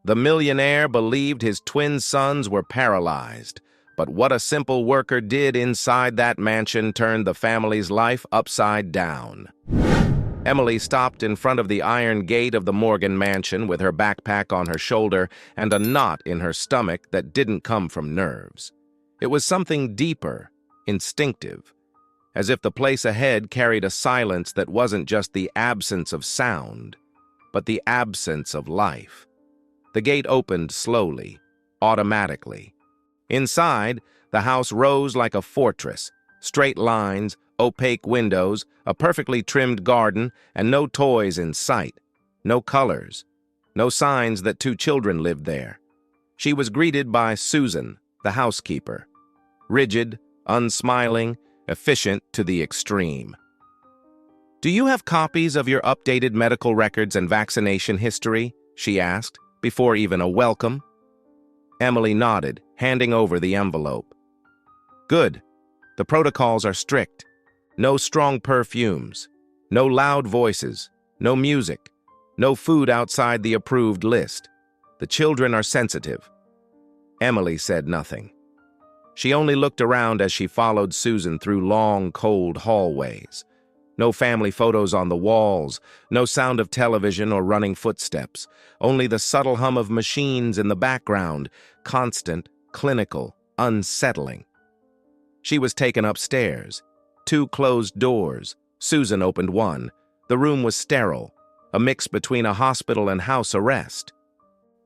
The millionaire believed his twin sons were paralyzed, but what a simple worker did inside that mansion turned the family's life upside down. Emily stopped in front of the iron gate of the Morgan mansion with her backpack on her shoulder and a knot in her stomach that didn't come from nerves. It was something deeper, instinctive, as if the place ahead carried a silence that wasn't just the absence of sound, but the absence of life. The gate opened slowly, automatically. Inside, the house rose like a fortress, straight lines, opaque windows, a perfectly trimmed garden, and no toys in sight, no colors, no signs that two children lived there. She was greeted by Susan, the housekeeper, rigid, unsmiling, efficient to the extreme. "Do you have copies of your updated medical records and vaccination history?" she asked, before even a welcome. Emily nodded, handing over the envelope. "Good. The protocols are strict. No strong perfumes, no loud voices, no music, no food outside the approved list. The children are sensitive." Emily said nothing. She only looked around as she followed Susan through long, cold hallways. No family photos on the walls, no sound of television or running footsteps, only the subtle hum of machines in the background, constant, clinical, unsettling. She was taken upstairs. 2 closed doors. Susan opened one. The room was sterile, a mix between a hospital and house arrest.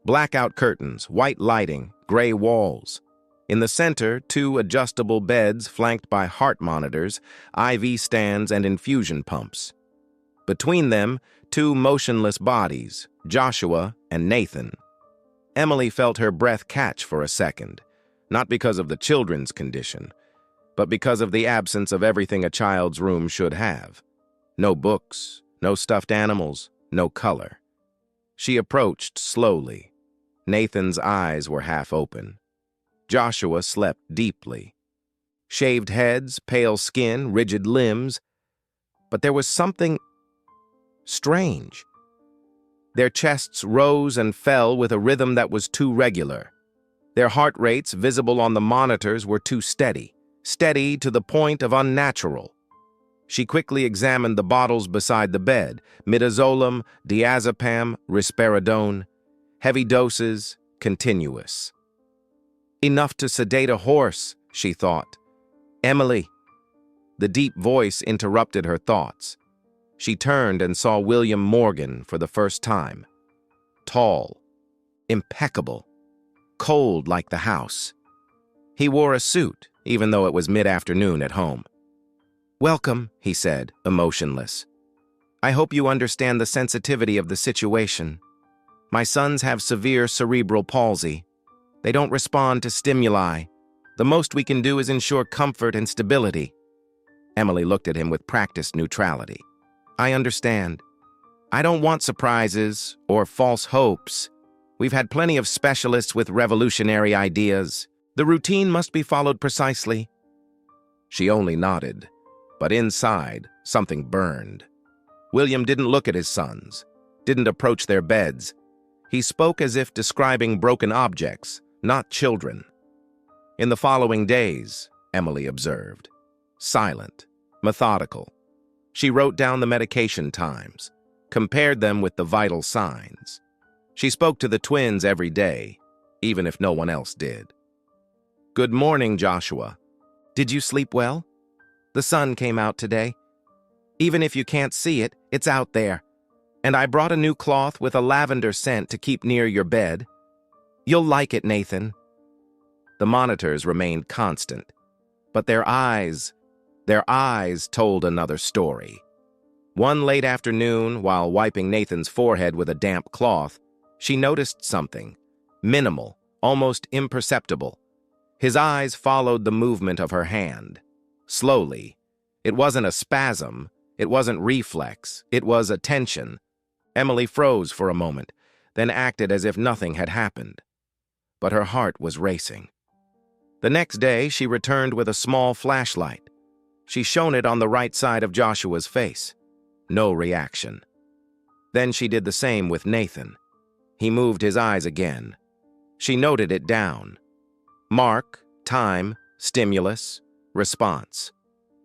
Blackout curtains, white lighting, gray walls. In the center, 2 adjustable beds flanked by heart monitors, IV stands, and infusion pumps. Between them, 2 motionless bodies, Joshua and Nathan. Emily felt her breath catch for a second, not because of the children's condition, but because of the absence of everything a child's room should have. No books, no stuffed animals, no color. She approached slowly. Nathan's eyes were half open. Joshua slept deeply. Shaved heads, pale skin, rigid limbs. But there was something strange. Their chests rose and fell with a rhythm that was too regular. Their heart rates, visible on the monitors, were too steady to the point of unnatural. She quickly examined the bottles beside the bed: midazolam, diazepam, risperidone. Heavy doses, continuous. Enough to sedate a horse, she thought. "Emily." The deep voice interrupted her thoughts. She turned and saw William Morgan for the first time. Tall, impeccable, cold like the house. He wore a suit, even though it was mid-afternoon at home. "Welcome," he said, emotionless. "I hope you understand the sensitivity of the situation. My sons have severe cerebral palsy. They don't respond to stimuli. The most we can do is ensure comfort and stability." Emily looked at him with practiced neutrality. "I understand. I don't want surprises or false hopes. We've had plenty of specialists with revolutionary ideas. The routine must be followed precisely." She only nodded, but inside, something burned. William didn't look at his sons, didn't approach their beds. He spoke as if describing broken objects, not children. In the following days, Emily observed, silent, methodical. She wrote down the medication times, compared them with the vital signs. She spoke to the twins every day, even if no one else did. "Good morning, Joshua. Did you sleep well? The sun came out today. Even if you can't see it, it's out there. And I brought a new cloth with a lavender scent to keep near your bed. You'll like it, Nathan." The monitors remained constant, but their eyes told another story. One late afternoon, while wiping Nathan's forehead with a damp cloth, she noticed something, minimal, almost imperceptible. His eyes followed the movement of her hand. Slowly. It wasn't a spasm, it wasn't reflex, it was attention. Emily froze for a moment, then acted as if nothing had happened. But her heart was racing. The next day, she returned with a small flashlight. She shone it on the right side of Joshua's face. No reaction. Then she did the same with Nathan. He moved his eyes again. She noted it down. Mark, time, stimulus, response.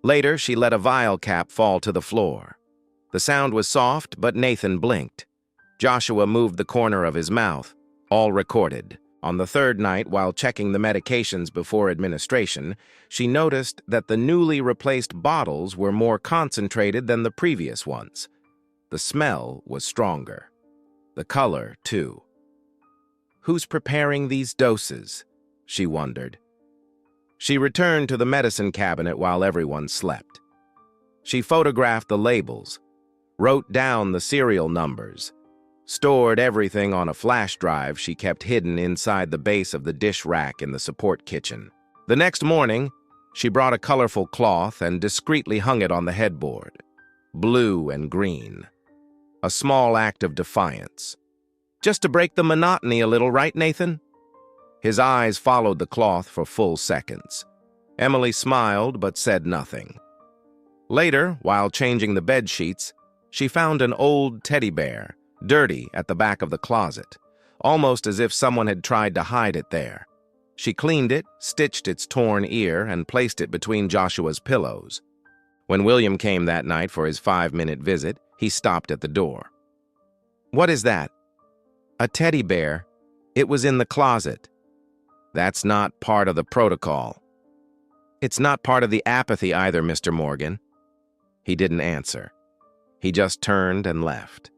Later, she let a vial cap fall to the floor. The sound was soft, but Nathan blinked. Joshua moved the corner of his mouth. All recorded. On the third night, while checking the medications before administration, she noticed that the newly replaced bottles were more concentrated than the previous ones. The smell was stronger. The color, too. Who's preparing these doses? She wondered. She returned to the medicine cabinet while everyone slept. She photographed the labels, wrote down the serial numbers, stored everything on a flash drive she kept hidden inside the base of the dish rack in the support kitchen. The next morning, she brought a colorful cloth and discreetly hung it on the headboard. Blue and green. A small act of defiance. Just to break the monotony a little, right, Nathan? His eyes followed the cloth for full seconds. Emily smiled but said nothing. Later, while changing the bed sheets, she found an old teddy bear, dirty at the back of the closet, almost as if someone had tried to hide it there. She cleaned it, stitched its torn ear, and placed it between Joshua's pillows. When William came that night for his 5-minute visit, he stopped at the door. "What is that?" "A teddy bear. It was in the closet." "That's not part of the protocol." "It's not part of the apathy either, Mr. Morgan." He didn't answer. He just turned and left.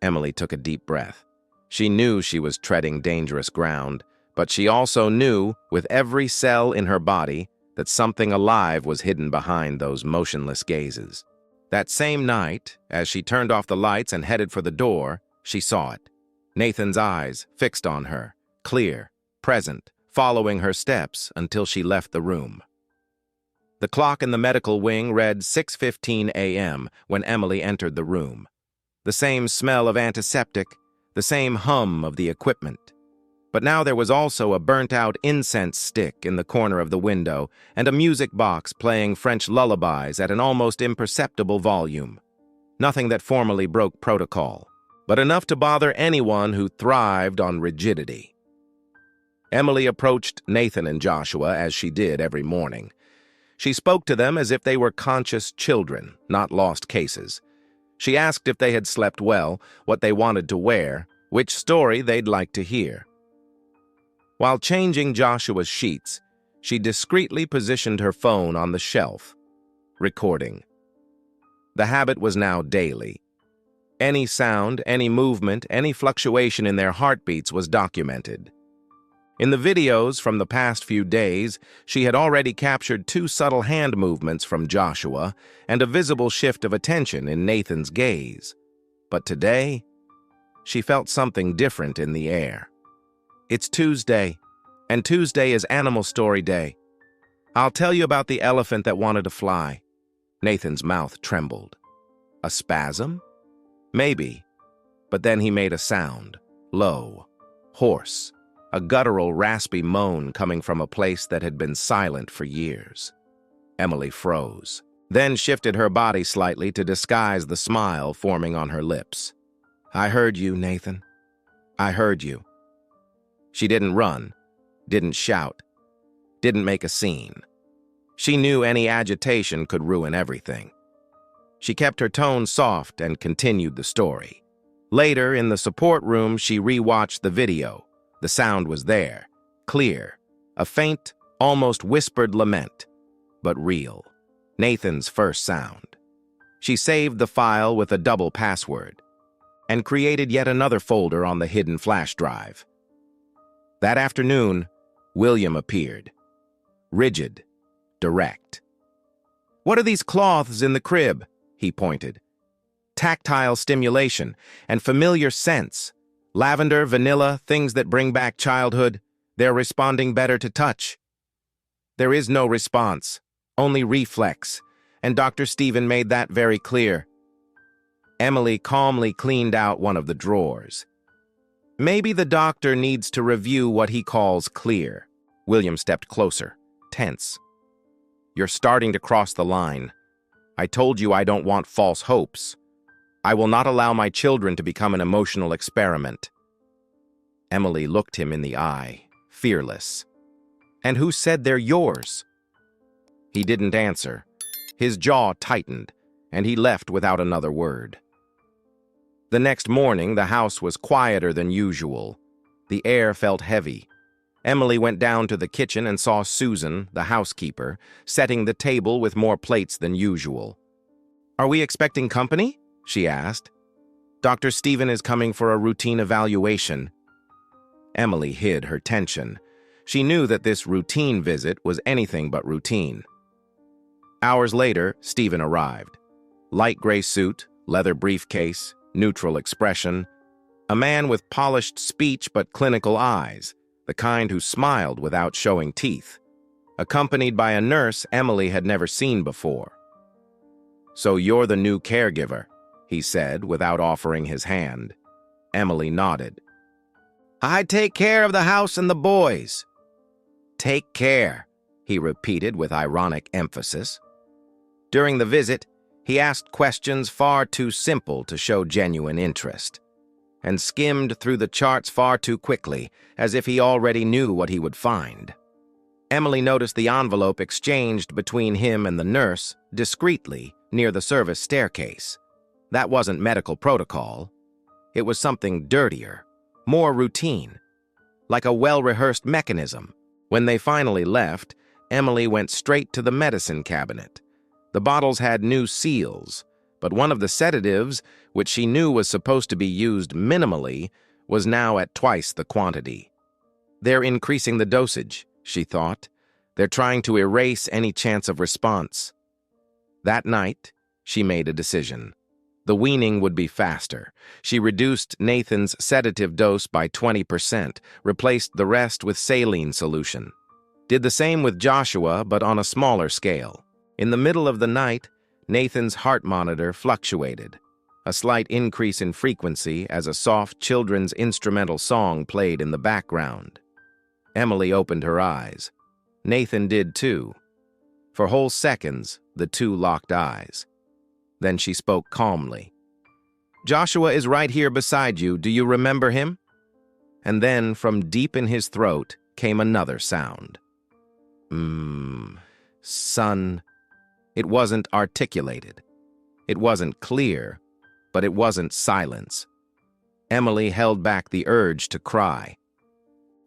Emily took a deep breath. She knew she was treading dangerous ground, but she also knew, with every cell in her body, that something alive was hidden behind those motionless gazes. That same night, as she turned off the lights and headed for the door, she saw it. Nathan's eyes fixed on her, clear, present, following her steps until she left the room. The clock in the medical wing read 6:15 a.m. when Emily entered the room. The same smell of antiseptic, the same hum of the equipment. But now there was also a burnt-out incense stick in the corner of the window and a music box playing French lullabies at an almost imperceptible volume. Nothing that formally broke protocol, but enough to bother anyone who thrived on rigidity. Emily approached Nathan and Joshua as she did every morning. She spoke to them as if they were conscious children, not lost cases. She asked if they had slept well, what they wanted to wear, which story they'd like to hear. While changing Joshua's sheets, she discreetly positioned her phone on the shelf, recording. The habit was now daily. Any sound, any movement, any fluctuation in their heartbeats was documented. In the videos from the past few days, she had already captured 2 subtle hand movements from Joshua and a visible shift of attention in Nathan's gaze. But today, she felt something different in the air. It's Tuesday, and Tuesday is Animal Story Day. I'll tell you about the elephant that wanted to fly. Nathan's mouth trembled. A spasm? Maybe. But then he made a sound, low, hoarse. A guttural, raspy moan coming from a place that had been silent for years. Emily froze, then shifted her body slightly to disguise the smile forming on her lips. "I heard you, Nathan. I heard you." She didn't run, didn't shout, didn't make a scene. She knew any agitation could ruin everything. She kept her tone soft and continued the story. Later, in the support room, she rewatched the video. The sound was there, clear, a faint, almost whispered lament, but real. Nathan's first sound. She saved the file with a double password and created yet another folder on the hidden flash drive. That afternoon, William appeared. Rigid, direct. "What are these cloths in the crib?" he pointed. "Tactile stimulation and familiar scents. Lavender, vanilla, things that bring back childhood. They're responding better to touch." "There is no response, only reflex, and Dr. Stephen made that very clear." Emily calmly cleaned out one of the drawers. "Maybe the doctor needs to review what he calls clear." William stepped closer, tense. "You're starting to cross the line. I told you I don't want false hopes. I will not allow my children to become an emotional experiment." Emily looked him in the eye, fearless. "And who said they're yours?" He didn't answer. His jaw tightened, and he left without another word. The next morning, the house was quieter than usual. The air felt heavy. Emily went down to the kitchen and saw Susan, the housekeeper, setting the table with more plates than usual. "Are we expecting company?" she asked. "Dr. Stephen is coming for a routine evaluation." Emily hid her tension. She knew that this routine visit was anything but routine. Hours later, Stephen arrived. Light gray suit, leather briefcase, neutral expression. A man with polished speech but clinical eyes, the kind who smiled without showing teeth. Accompanied by a nurse Emily had never seen before. "So you're the new caregiver," he said without offering his hand. Emily nodded. "I take care of the house and the boys." "Take care," he repeated with ironic emphasis. During the visit, he asked questions far too simple to show genuine interest, and skimmed through the charts far too quickly, as if he already knew what he would find. Emily noticed the envelope exchanged between him and the nurse discreetly near the service staircase. That wasn't medical protocol. It was something dirtier, more routine, like a well-rehearsed mechanism. When they finally left, Emily went straight to the medicine cabinet. The bottles had new seals, but one of the sedatives, which she knew was supposed to be used minimally, was now at twice the quantity. "They're increasing the dosage," she thought. "They're trying to erase any chance of response." That night, she made a decision. The weaning would be faster. She reduced Nathan's sedative dose by 20%, replaced the rest with saline solution. Did the same with Joshua, but on a smaller scale. In the middle of the night, Nathan's heart monitor fluctuated. A slight increase in frequency as a soft children's instrumental song played in the background. Emily opened her eyes. Nathan did too. For whole seconds, the two locked eyes. Then she spoke calmly. "Joshua is right here beside you. Do you remember him?" And then, from deep in his throat, came another sound. Son. It wasn't articulated. It wasn't clear, but it wasn't silence. Emily held back the urge to cry.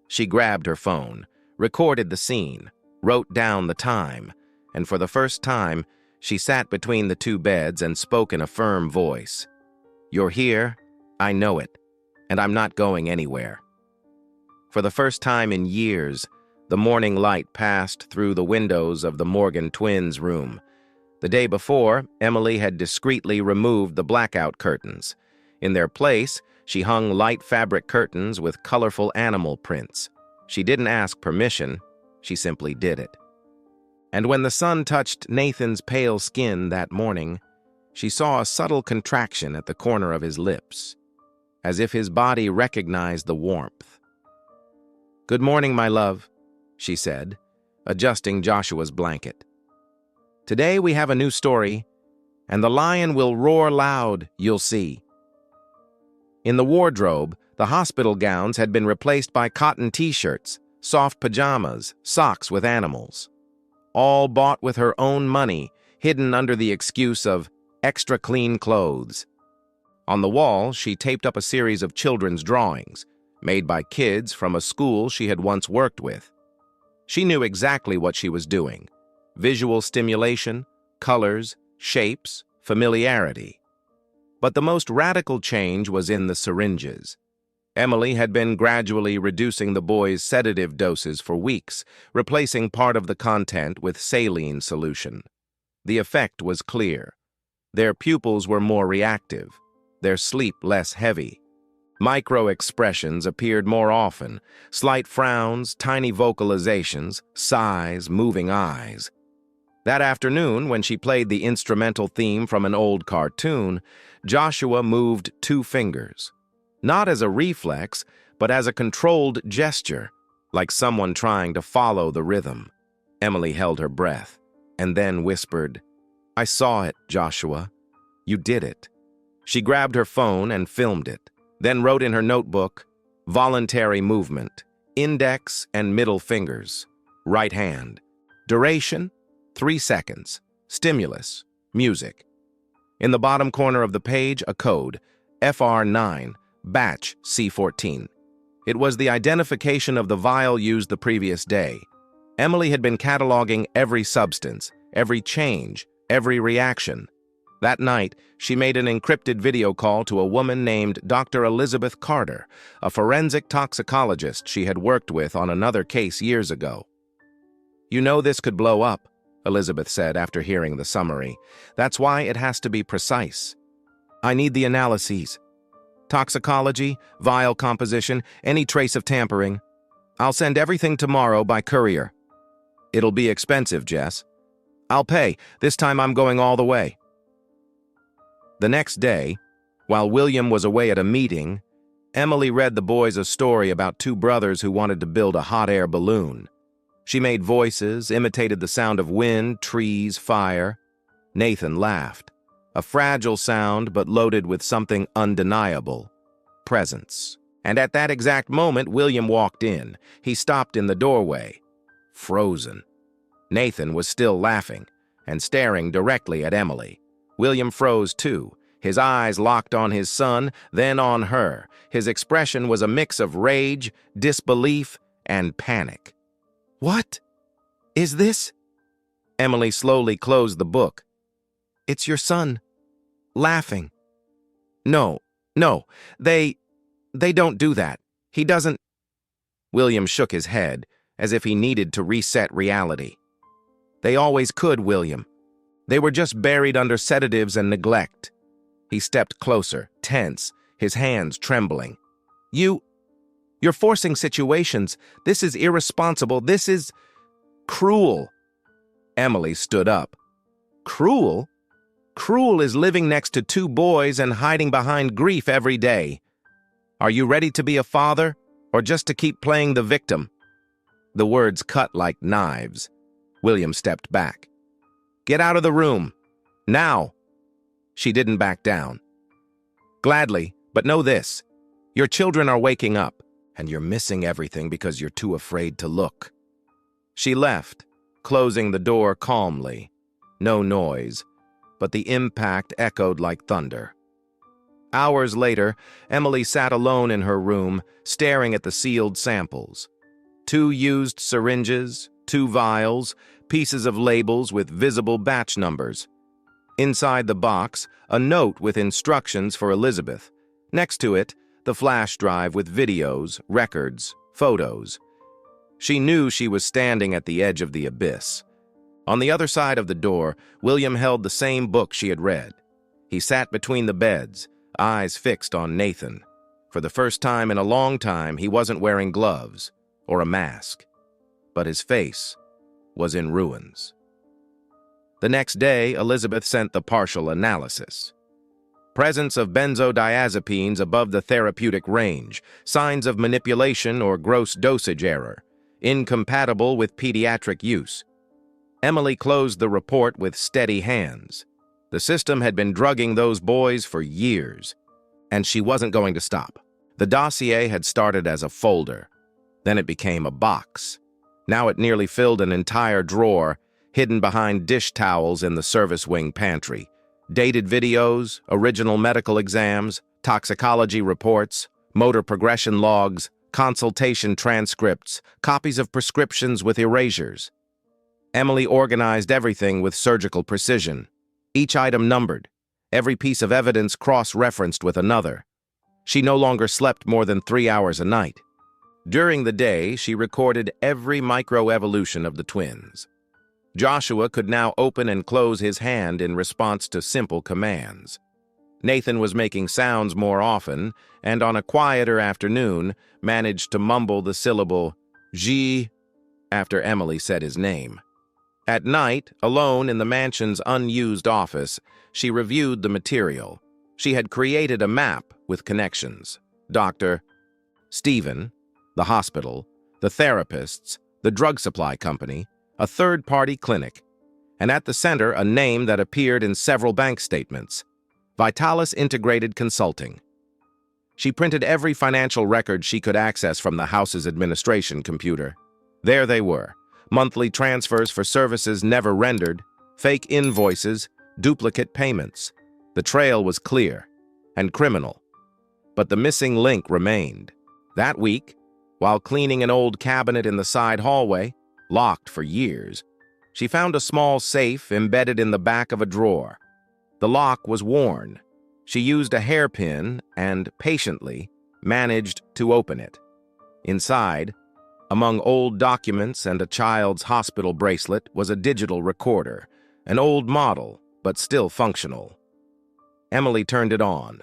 She grabbed her phone, recorded the scene, wrote down the time, and for the first time, she sat between the two beds and spoke in a firm voice. "You're here, I know it, and I'm not going anywhere." For the first time in years, the morning light passed through the windows of the Morgan twins' room. The day before, Emily had discreetly removed the blackout curtains. In their place, she hung light fabric curtains with colorful animal prints. She didn't ask permission, she simply did it. And when the sun touched Nathan's pale skin that morning, she saw a subtle contraction at the corner of his lips, as if his body recognized the warmth. "Good morning, my love," she said, adjusting Joshua's blanket. "Today we have a new story, and the lion will roar loud, you'll see." In the wardrobe, the hospital gowns had been replaced by cotton t-shirts, soft pajamas, socks with animals. All bought with her own money, hidden under the excuse of extra clean clothes. On the wall, she taped up a series of children's drawings, made by kids from a school she had once worked with. She knew exactly what she was doing. Visual stimulation, colors, shapes, familiarity. But the most radical change was in the syringes. Emily had been gradually reducing the boys' sedative doses for weeks, replacing part of the content with saline solution. The effect was clear. Their pupils were more reactive, their sleep less heavy. Micro-expressions appeared more often, slight frowns, tiny vocalizations, sighs, moving eyes. That afternoon, when she played the instrumental theme from an old cartoon, Joshua moved 2 fingers. Not as a reflex, but as a controlled gesture, like someone trying to follow the rhythm. Emily held her breath, and then whispered, "I saw it, Joshua. You did it." She grabbed her phone and filmed it, then wrote in her notebook, voluntary movement, index and middle fingers, right hand. Duration, 3 seconds. Stimulus, music. In the bottom corner of the page, a code, FR9, batch C14. It was the identification of the vial used the previous day. Emily had been cataloging every substance, every change, every reaction. That night, she made an encrypted video call to a woman named Dr. Elizabeth Carter, a forensic toxicologist she had worked with on another case years ago. "You know this could blow up," Elizabeth said after hearing the summary. "That's why it has to be precise. I need the analyses. Toxicology, vial composition, any trace of tampering. I'll send everything tomorrow by courier." "It'll be expensive, Jess." "I'll pay. This time I'm going all the way." The next day, while William was away at a meeting, Emily read the boys a story about two brothers who wanted to build a hot air balloon. She made voices, imitated the sound of wind, trees, fire. Nathan laughed. A fragile sound, but loaded with something undeniable. Presence. And at that exact moment, William walked in. He stopped in the doorway. Frozen. Nathan was still laughing and staring directly at Emily. William froze too. His eyes locked on his son, then on her. His expression was a mix of rage, disbelief, and panic. "What is this?" Emily slowly closed the book. "It's your son, laughing." No, they don't do that. He doesn't." William shook his head, as if he needed to reset reality. "They always could, William. They were just buried under sedatives and neglect." He stepped closer, tense, his hands trembling. You're forcing situations. This is irresponsible. This is cruel." Emily stood up. "Cruel? Cruel is living next to two boys and hiding behind grief every day. Are you ready to be a father, or just to keep playing the victim?" The words cut like knives. William stepped back. "Get out of the room. Now." She didn't back down. "Gladly, but know this. Your children are waking up, and you're missing everything because you're too afraid to look." She left, closing the door calmly. No noise, but the impact echoed like thunder. Hours later, Emily sat alone in her room, staring at the sealed samples. 2 used syringes, 2 vials, pieces of labels with visible batch numbers. Inside the box, a note with instructions for Elizabeth. Next to it, the flash drive with videos, records, photos. She knew she was standing at the edge of the abyss. On the other side of the door, William held the same book she had read. He sat between the beds, eyes fixed on Nathan. For the first time in a long time, he wasn't wearing gloves or a mask, but his face was in ruins. The next day, Elizabeth sent the partial analysis. Presence of benzodiazepines above the therapeutic range, signs of manipulation or gross dosage error, incompatible with pediatric use. Emily closed the report with steady hands. The system had been drugging those boys for years, and she wasn't going to stop. The dossier had started as a folder. Then it became a box. Now it nearly filled an entire drawer, hidden behind dish towels in the service wing pantry. Dated videos, original medical exams, toxicology reports, motor progression logs, consultation transcripts, copies of prescriptions with erasures. Emily organized everything with surgical precision. Each item numbered, every piece of evidence cross-referenced with another. She no longer slept more than 3 hours a night. During the day, she recorded every microevolution of the twins. Joshua could now open and close his hand in response to simple commands. Nathan was making sounds more often, and on a quieter afternoon, managed to mumble the syllable "G" after Emily said his name. At night, alone in the mansion's unused office, she reviewed the material. She had created a map with connections. Dr. Stephen, the hospital, the therapists, the drug supply company, a third-party clinic, and at the center a name that appeared in several bank statements, Vitalis Integrated Consulting. She printed every financial record she could access from the house's administration computer. There they were: monthly transfers for services never rendered, fake invoices, duplicate payments. The trail was clear and criminal, but the missing link remained. That week, while cleaning an old cabinet in the side hallway, locked for years, she found a small safe embedded in the back of a drawer. The lock was worn. She used a hairpin and, patiently, managed to open it. Inside, among old documents and a child's hospital bracelet, was a digital recorder, an old model, but still functional. Emily turned it on.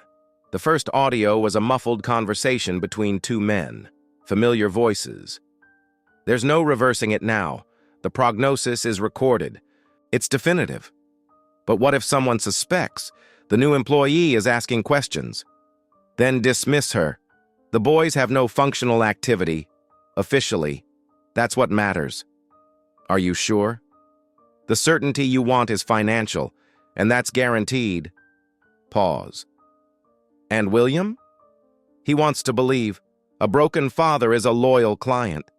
The first audio was a muffled conversation between two men, familiar voices. "There's no reversing it now. The prognosis is recorded. It's definitive. But what if someone suspects? The new employee is asking questions." "Then dismiss her. The boys have no functional activity. Officially. That's what matters." "Are you sure?" "The certainty you want is financial, and that's guaranteed." Pause. "And William?" "He wants to believe. A broken father is a loyal client."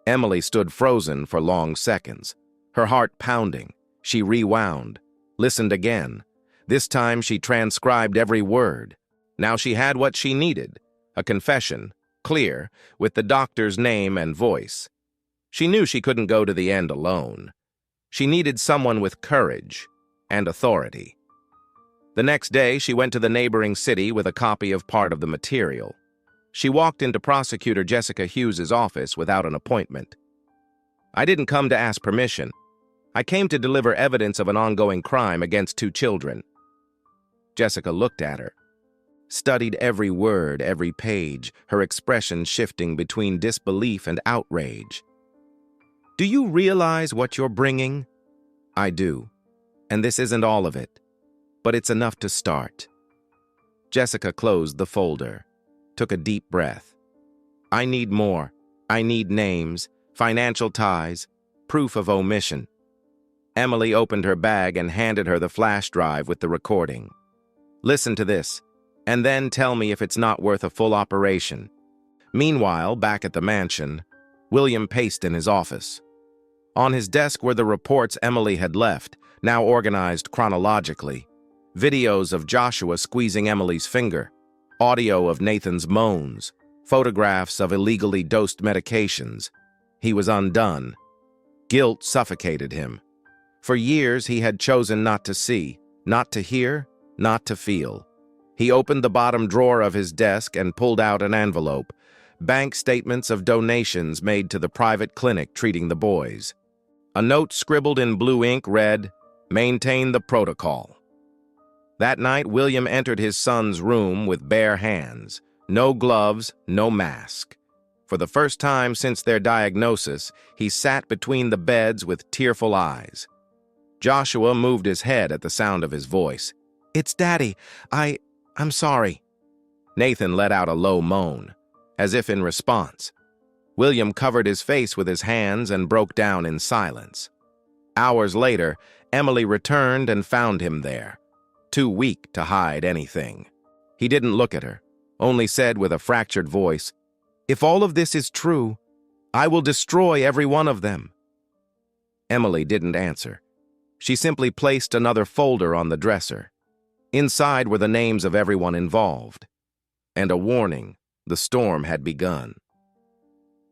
Emily stood frozen for long seconds, her heart pounding. She rewound, listened again. This time she transcribed every word. Now she had what she needed: a confession, clear, with the doctor's name and voice. She knew she couldn't go to the end alone. She needed someone with courage and authority. The next day, she went to the neighboring city with a copy of part of the material. She walked into Prosecutor Jessica Hughes's office without an appointment. "I didn't come to ask permission. I came to deliver evidence of an ongoing crime against 2 children. Jessica looked at her, studied every word, every page, her expression shifting between disbelief and outrage. "Do you realize what you're bringing?" "I do. And this isn't all of it. But it's enough to start." Jessica closed the folder, took a deep breath. "I need more. I need names, financial ties, proof of omission." Emily opened her bag and handed her the flash drive with the recording. "Listen to this, and then tell me if it's not worth a full operation." Meanwhile, back at the mansion, William paced in his office. On his desk were the reports Emily had left, now organized chronologically. Videos of Joshua squeezing Emily's finger, audio of Nathan's moans, photographs of illegally dosed medications. He was undone. Guilt suffocated him. For years he had chosen not to see, not to hear, not to feel. He opened the bottom drawer of his desk and pulled out an envelope, bank statements of donations made to the private clinic treating the boys. A note scribbled in blue ink read, "Maintain the protocol." That night, William entered his son's room with bare hands, no gloves, no mask. For the first time since their diagnosis, he sat between the beds with tearful eyes. Joshua moved his head at the sound of his voice. "It's Daddy. I'm sorry." Nathan let out a low moan, as if in response. William covered his face with his hands and broke down in silence. Hours later, Emily returned and found him there, too weak to hide anything. He didn't look at her, only said with a fractured voice, "If all of this is true, I will destroy every one of them." Emily didn't answer. She simply placed another folder on the dresser. Inside were the names of everyone involved, and a warning: the storm had begun.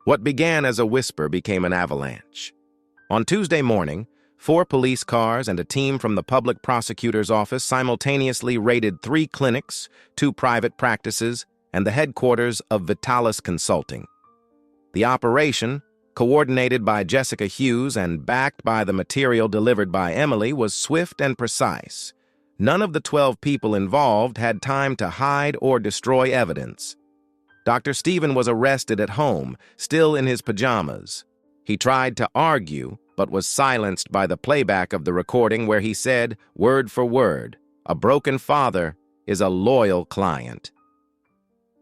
What began as a whisper became an avalanche. On Tuesday morning, 4 police cars and a team from the public prosecutor's office simultaneously raided 3 clinics, 2 private practices, and the headquarters of Vitalis Consulting. The operation, coordinated by Jessica Hughes and backed by the material delivered by Emily, was swift and precise. None of the 12 people involved had time to hide or destroy evidence. Dr. Stephen was arrested at home, still in his pajamas. He tried to argue, but was silenced by the playback of the recording where he said, word for word, "A broken father is a loyal client."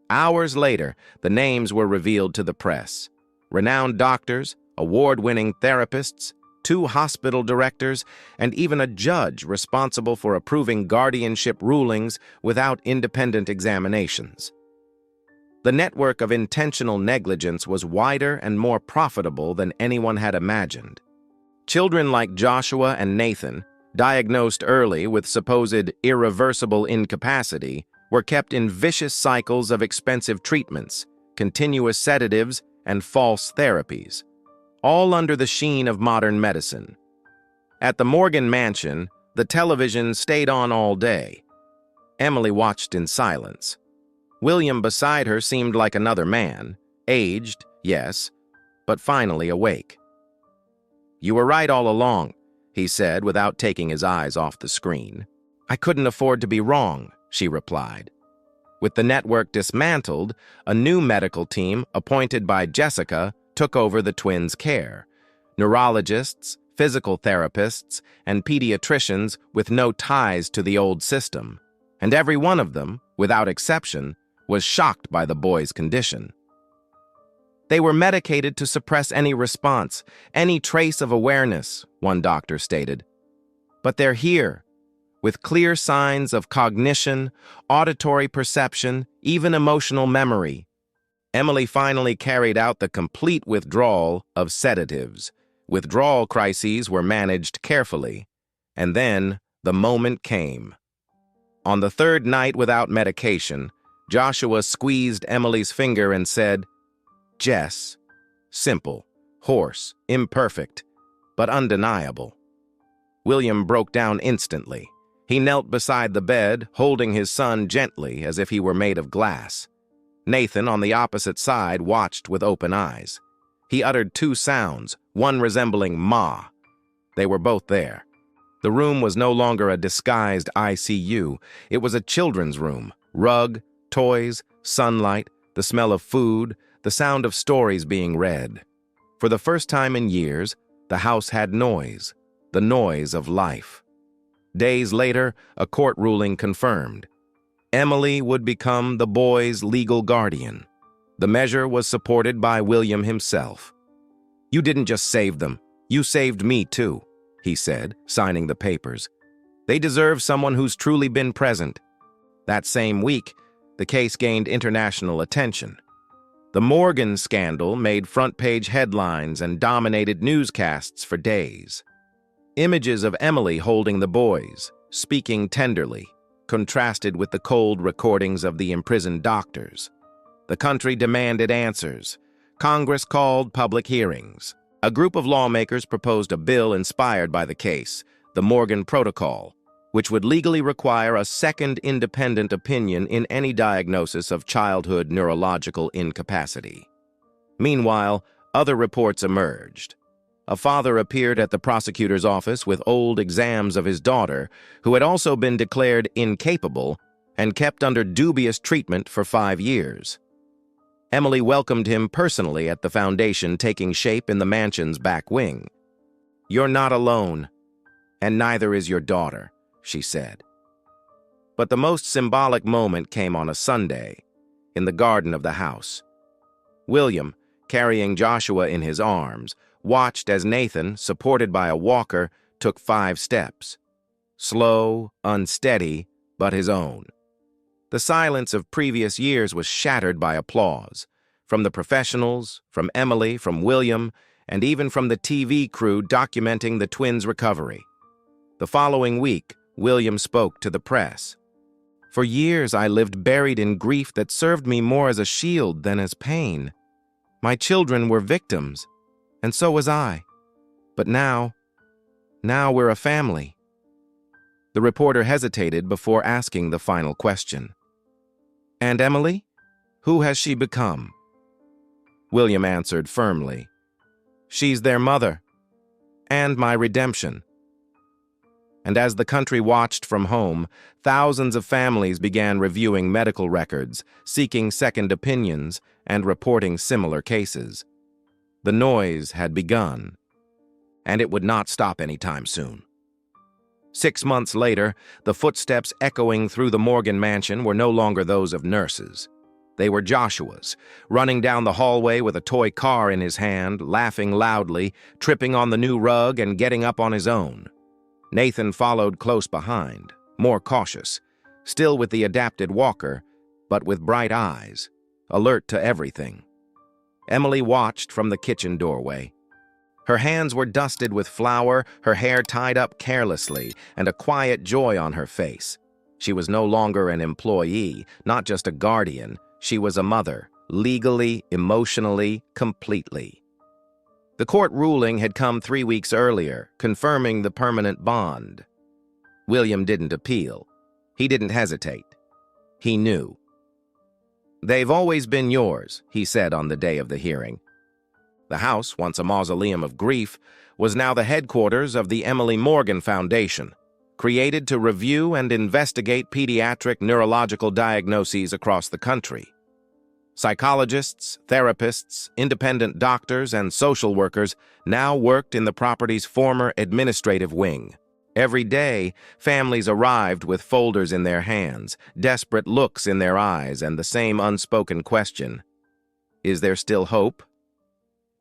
Hours later, the names were revealed to the press. Renowned doctors, award-winning therapists, 2 hospital directors, and even a judge responsible for approving guardianship rulings without independent examinations. The network of intentional negligence was wider and more profitable than anyone had imagined. Children like Joshua and Nathan, diagnosed early with supposed irreversible incapacity, were kept in vicious cycles of expensive treatments, continuous sedatives, and false therapies, all under the sheen of modern medicine. At the Morgan mansion, the television stayed on all day. Emily watched in silence. William beside her seemed like another man, aged, yes, but finally awake. "You were right all along," he said without taking his eyes off the screen. "I couldn't afford to be wrong," she replied. With the network dismantled, a new medical team, appointed by Jessica, took over the twins' care. Neurologists, physical therapists, and pediatricians with no ties to the old system. And every one of them, without exception, was shocked by the boy's condition. They were medicated to suppress any response, any trace of awareness, one doctor stated. But they're here, with clear signs of cognition, auditory perception, even emotional memory. Emily finally carried out the complete withdrawal of sedatives. Withdrawal crises were managed carefully. And then the moment came. On the 3rd night without medication, Joshua squeezed Emily's finger and said, "Jess." Simple, hoarse, imperfect, but undeniable. William broke down instantly. He knelt beside the bed, holding his son gently as if he were made of glass. Nathan, on the opposite side, watched with open eyes. He uttered 2 sounds, one resembling "ma." They were both there. The room was no longer a disguised ICU. It was a children's room. Rug, toys, sunlight, the smell of food, the sound of stories being read. For the first time in years, the house had noise, the noise of life. Days later, a court ruling confirmed. Emily would become the boy's legal guardian. The measure was supported by William himself. "You didn't just save them, you saved me too," he said, signing the papers. "They deserve someone who's truly been present." That same week, the case gained international attention. The Morgan scandal made front-page headlines and dominated newscasts for days. Images of Emily holding the boys, speaking tenderly, contrasted with the cold recordings of the imprisoned doctors. The country demanded answers. Congress called public hearings. A group of lawmakers proposed a bill inspired by the case, the Morgan Protocol, which would legally require a second independent opinion in any diagnosis of childhood neurological incapacity. Meanwhile, other reports emerged. A father appeared at the prosecutor's office with old exams of his daughter, who had also been declared incapable and kept under dubious treatment for 5 years. Emily welcomed him personally at the foundation taking shape in the mansion's back wing. "You're not alone, and neither is your daughter," she said. But the most symbolic moment came on a Sunday, in the garden of the house. William, carrying Joshua in his arms, watched as Nathan, supported by a walker, took 5 steps. Slow, unsteady, but his own. The silence of previous years was shattered by applause, from the professionals, from Emily, from William, and even from the TV crew documenting the twins' recovery. The following week, William spoke to the press. "For years I lived buried in grief that served me more as a shield than as pain. My children were victims, and so was I. But now we're a family." The reporter hesitated before asking the final question. "And Emily? Who has she become?" William answered firmly, "She's their mother, and my redemption." And as the country watched from home, thousands of families began reviewing medical records, seeking second opinions, and reporting similar cases. The noise had begun, and it would not stop anytime soon. 6 months later, the footsteps echoing through the Morgan mansion were no longer those of nurses. They were Joshua's, running down the hallway with a toy car in his hand, laughing loudly, tripping on the new rug and getting up on his own. Nathan followed close behind, more cautious, still with the adapted walker, but with bright eyes, alert to everything. Emily watched from the kitchen doorway. Her hands were dusted with flour, her hair tied up carelessly, and a quiet joy on her face. She was no longer an employee, not just a guardian. She was a mother, legally, emotionally, completely. The court ruling had come 3 weeks earlier, confirming the permanent bond. William didn't appeal. He didn't hesitate. He knew. "They've always been yours," he said on the day of the hearing. The house, once a mausoleum of grief, was now the headquarters of the Emily Morgan Foundation, created to review and investigate pediatric neurological diagnoses across the country. Psychologists, therapists, independent doctors, and social workers now worked in the property's former administrative wing. Every day, families arrived with folders in their hands, desperate looks in their eyes, and the same unspoken question: is there still hope?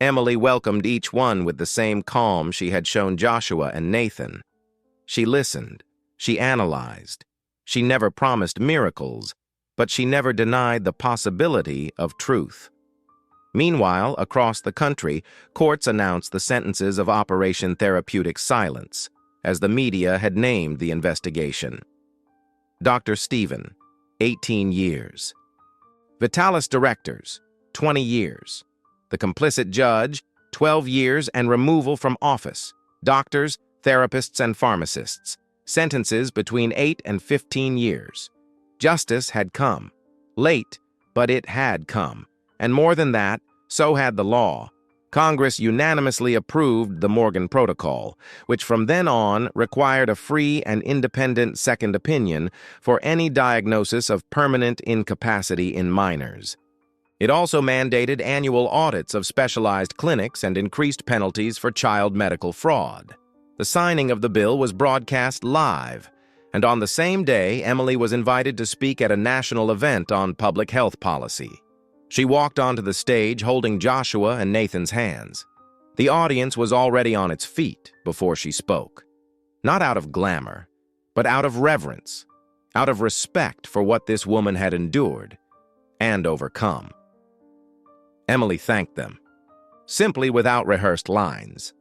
Emily welcomed each one with the same calm she had shown Joshua and Nathan. She listened, she analyzed. She never promised miracles, but she never denied the possibility of truth. Meanwhile, across the country, courts announced the sentences of Operation Therapeutic Silence, as the media had named the investigation. Dr. Stephen, 18 years. Vitalis directors, 20 years. The complicit judge, 12 years and removal from office. Doctors, therapists, and pharmacists, sentences between 8 and 15 years. Justice had come. Late, but it had come. And more than that, so had the law. Congress unanimously approved the Morgan Protocol, which from then on required a free and independent second opinion for any diagnosis of permanent incapacity in minors. It also mandated annual audits of specialized clinics and increased penalties for child medical fraud. The signing of the bill was broadcast live, and on the same day, Emily was invited to speak at a national event on public health policy. She walked onto the stage holding Joshua and Nathan's hands. The audience was already on its feet before she spoke. Not out of glamour, but out of reverence, out of respect for what this woman had endured and overcome. Emily thanked them, simply without rehearsed lines.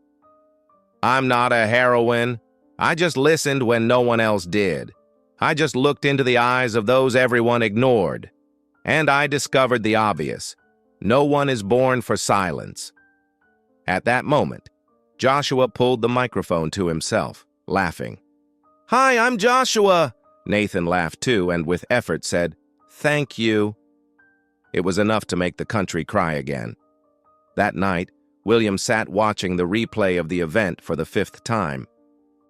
"I'm not a heroine. I just listened when no one else did. I just looked into the eyes of those everyone ignored. And I discovered the obvious. No one is born for silence." At that moment, Joshua pulled the microphone to himself, laughing. "Hi, I'm Joshua." Nathan laughed too and with effort said, "Thank you." It was enough to make the country cry again. That night, William sat watching the replay of the event for the 5th time,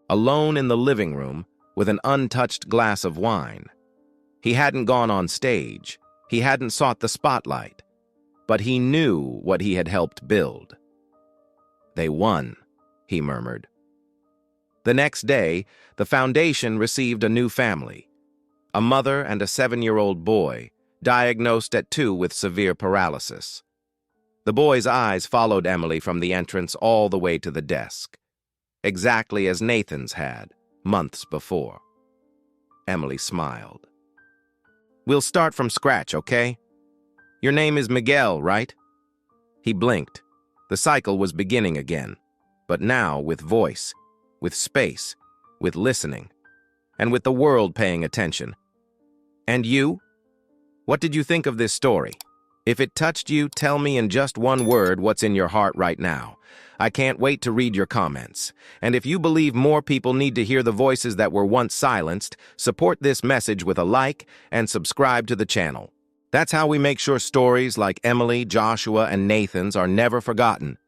alone in the living room with an untouched glass of wine. He hadn't gone on stage. He hadn't sought the spotlight. But he knew what he had helped build. "They won," he murmured. The next day, the foundation received a new family, a mother and a 7-year-old boy, diagnosed at 2 with severe paralysis. The boy's eyes followed Emily from the entrance all the way to the desk, exactly as Nathan's had, months before. Emily smiled. "We'll start from scratch, okay? Your name is Miguel, right?" He blinked. The cycle was beginning again, but now with voice, with space, with listening, and with the world paying attention. "And you? What did you think of this story? If it touched you, tell me in just one word what's in your heart right now. I can't wait to read your comments. And if you believe more people need to hear the voices that were once silenced, support this message with a like and subscribe to the channel. That's how we make sure stories like Emily, Joshua, and Nathan's are never forgotten.